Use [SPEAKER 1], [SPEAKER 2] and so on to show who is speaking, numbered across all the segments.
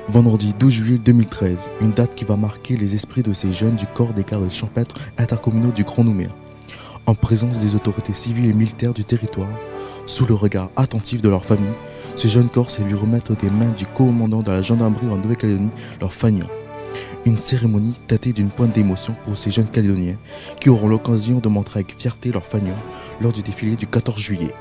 [SPEAKER 1] Vendredi 12 juillet 2013, une date qui va marquer les esprits de ces jeunes du corps des gardes champêtres intercommunaux du Grand Nouméa. En présence des autorités civiles et militaires du territoire, sous le regard attentif de leur famille, ce jeune corps s'est vu remettre des mains du commandant de la gendarmerie en Nouvelle-Calédonie, leur fanion. Une cérémonie tâtée d'une pointe d'émotion pour ces jeunes Calédoniens qui auront l'occasion de montrer avec fierté leur fanion lors du défilé du 14 juillet.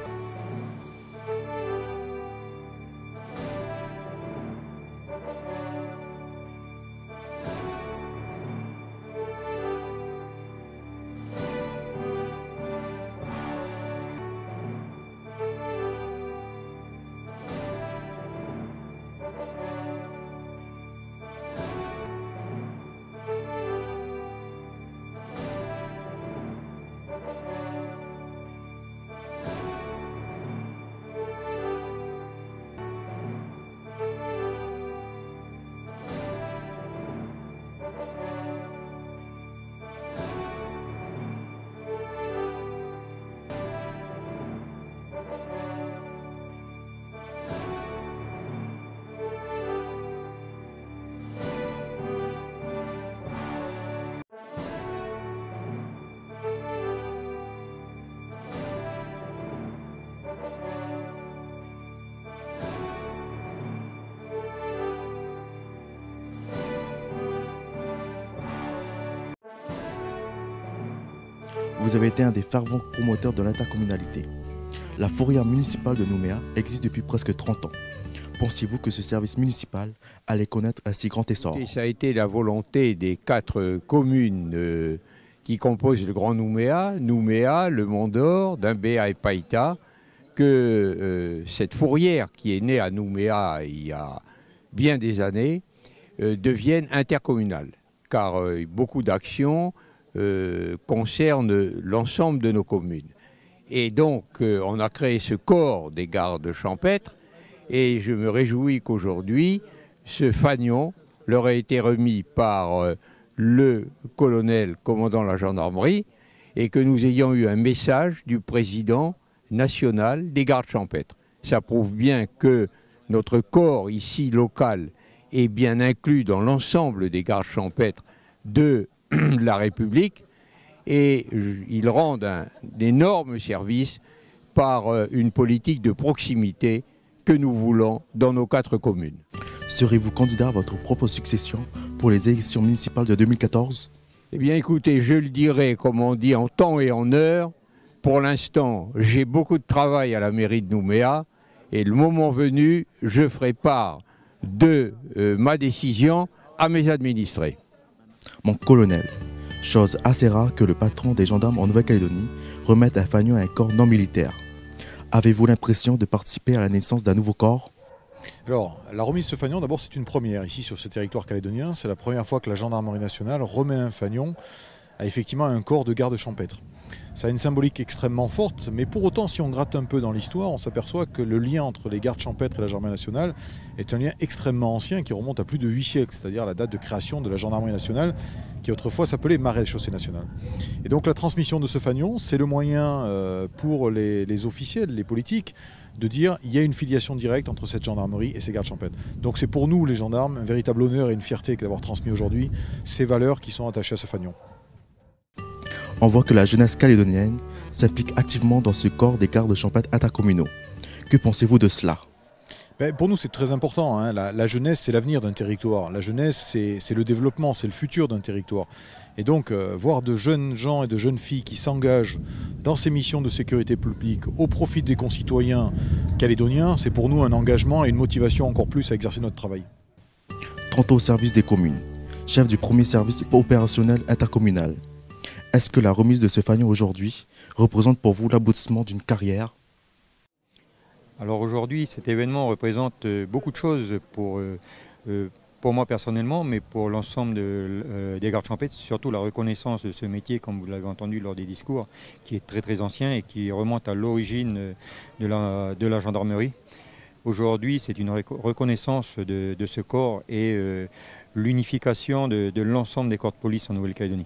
[SPEAKER 1] Vous avez été un des fervents promoteurs de l'intercommunalité. La fourrière municipale de Nouméa existe depuis presque 30 ans. Pensez-vous que ce service municipal allait connaître un si grand essor?
[SPEAKER 2] Ça a été la volonté des 4 communes qui composent le Grand Nouméa, Nouméa, le Mont d'Or, Doumbéa et Païta, que cette fourrière qui est née à Nouméa il y a bien des années devienne intercommunale. Car beaucoup d'actions concernent l'ensemble de nos communes. Et donc on a créé ce corps des gardes champêtres et je me réjouis qu'aujourd'hui ce fanion leur ait été remis par le colonel commandant la gendarmerie et que nous ayons eu un message du président national des gardes champêtres. Ça prouve bien que notre corps ici local est bien inclus dans l'ensemble des gardes champêtres de la République et ils rendent un énorme service par une politique de proximité que nous voulons dans nos 4 communes.
[SPEAKER 1] Serez-vous candidat à votre propre succession pour les élections municipales de 2014?
[SPEAKER 2] Eh bien écoutez, je le dirai comme on dit en temps et en heure. Pour l'instant, j'ai beaucoup de travail à la mairie de Nouméa et le moment venu, je ferai part de ma décision à mes administrés.
[SPEAKER 1] Mon colonel, chose assez rare que le patron des gendarmes en Nouvelle-Calédonie remette un fanion à un corps non militaire. Avez-vous l'impression de participer à la naissance d'un nouveau corps?
[SPEAKER 3] Alors, la remise de ce fanion, d'abord, c'est une première ici sur ce territoire calédonien. C'est la première fois que la gendarmerie nationale remet un fanion à effectivement un corps de garde champêtre. Ça a une symbolique extrêmement forte, mais pour autant, si on gratte un peu dans l'histoire, on s'aperçoit que le lien entre les gardes champêtres et la gendarmerie nationale est un lien extrêmement ancien qui remonte à plus de 8 siècles, c'est-à-dire la date de création de la gendarmerie nationale qui autrefois s'appelait maréchaussée nationale. Et donc la transmission de ce fanion, c'est le moyen pour les officiels, les politiques, de dire il y a une filiation directe entre cette gendarmerie et ces gardes champêtres. Donc c'est pour nous, les gendarmes, un véritable honneur et une fierté d'avoir transmis aujourd'hui ces valeurs qui sont attachées à ce fanion.
[SPEAKER 1] On voit que la jeunesse calédonienne s'implique activement dans ce corps des gardes champêtres intercommunaux. Que pensez-vous de cela?
[SPEAKER 3] Pour nous, c'est très important. Hein. La jeunesse, c'est l'avenir d'un territoire. La jeunesse, c'est le développement, c'est le futur d'un territoire. Et donc, voir de jeunes gens et de jeunes filles qui s'engagent dans ces missions de sécurité publique au profit des concitoyens calédoniens, c'est pour nous un engagement et une motivation encore plus à exercer notre travail.
[SPEAKER 1] Tantôt au service des communes, chef du premier service opérationnel intercommunal. Est-ce que la remise de ce fanion aujourd'hui représente pour vous l'aboutissement d'une carrière?
[SPEAKER 4] Alors aujourd'hui, cet événement représente beaucoup de choses pour moi personnellement, mais pour l'ensemble des gardes champêtres, surtout la reconnaissance de ce métier, comme vous l'avez entendu lors des discours, qui est très très ancien et qui remonte à l'origine de la gendarmerie. Aujourd'hui, c'est une reconnaissance de ce corps et l'unification de l'ensemble des corps de police en Nouvelle-Calédonie.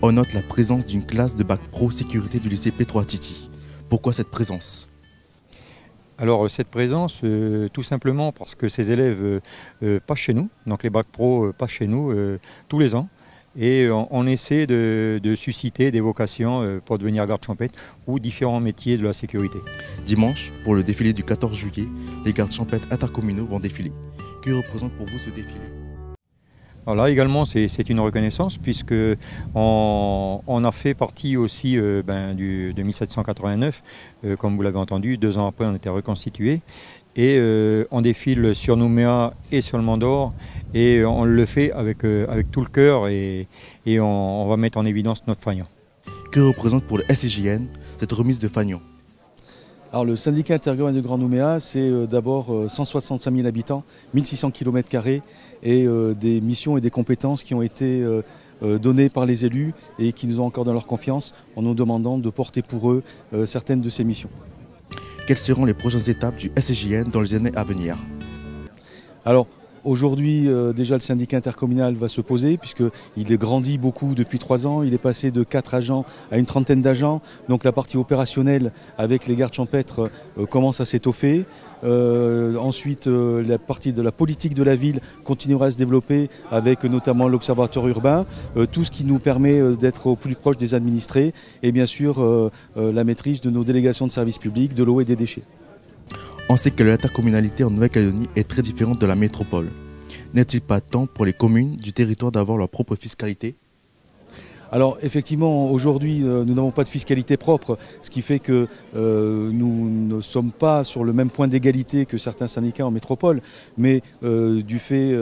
[SPEAKER 1] On note la présence d'une classe de bac pro sécurité du lycée P3 Titi. Pourquoi cette présence?
[SPEAKER 4] Alors cette présence, tout simplement parce que ces élèves passent chez nous, donc les bacs pro passent chez nous tous les ans. Et on essaie de susciter des vocations pour devenir garde champêtre ou différents métiers de la sécurité.
[SPEAKER 1] Dimanche, pour le défilé du 14 juillet, les gardes champêtres intercommunaux vont défiler. Que représente pour vous ce défilé?
[SPEAKER 4] Alors là également c'est une reconnaissance puisque on a fait partie aussi de 1789, comme vous l'avez entendu, 2 ans après on était reconstitué. Et on défile sur Nouméa et sur le Mont d'Or et on le fait avec tout le cœur et on va mettre en évidence notre fanion.
[SPEAKER 1] Que représente pour le SCJN cette remise de fanion?
[SPEAKER 5] Alors le syndicat interurbain de Grand Nouméa, c'est d'abord 165 000 habitants, 1600 km² et des missions et des compétences qui ont été données par les élus et qui nous ont encore dans leur confiance en nous demandant de porter pour eux certaines de ces missions.
[SPEAKER 1] Quelles seront les prochaines étapes du SCJN dans les années à venir?
[SPEAKER 5] Alors aujourd'hui, déjà le syndicat intercommunal va se poser puisqu'il est grandi beaucoup depuis 3 ans. Il est passé de 4 agents à une trentaine d'agents. Donc la partie opérationnelle avec les gardes champêtres commence à s'étoffer. Ensuite, la partie de la politique de la ville continuera à se développer avec notamment l'observatoire urbain, tout ce qui nous permet d'être au plus proche des administrés et bien sûr la maîtrise de nos délégations de services publics, de l'eau et des déchets.
[SPEAKER 1] On sait que l'intercommunalité en Nouvelle-Calédonie est très différente de la métropole. N'est-il pas temps pour les communes du territoire d'avoir leur propre fiscalité?
[SPEAKER 5] Alors effectivement, aujourd'hui, nous n'avons pas de fiscalité propre, ce qui fait que nous ne sommes pas sur le même point d'égalité que certains syndicats en métropole, mais du fait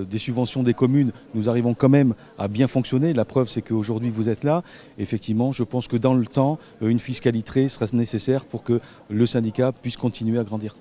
[SPEAKER 5] des subventions des communes, nous arrivons quand même à bien fonctionner. La preuve, c'est qu'aujourd'hui, vous êtes là. Effectivement, je pense que dans le temps, une fiscalité sera nécessaire pour que le syndicat puisse continuer à grandir.